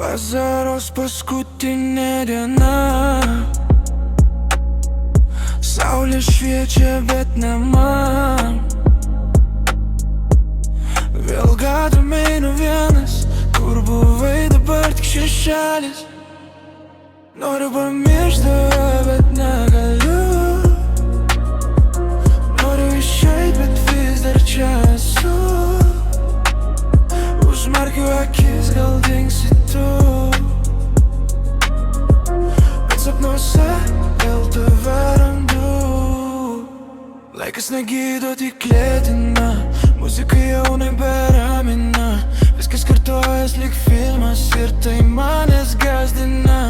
Vasaros paskutinė diena. Saulė šviečia, bet ne man. Vėl gatvėm einu vienas, kur buvai, dabar tik šešėlis. Noriu pamiršti tave, bet negaliu. Noriu išeit, bet vis dar čia esu. Užmerkiu akis, gal dingsi tu, bet sapnuose vėl tave randu. Laikas negydo, tik lėtina, muzika jau neberamina. Viskas kartojas lyg filmas ir tai manęs gazdina.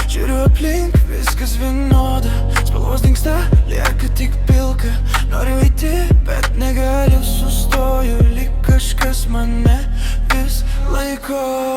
Žiūriu aplink, viskas vienoda, spalvos dingsta, lieka tik pilka. Noriu eiti, bet negaliu, sustoju lyg kažkas mane vis laiko.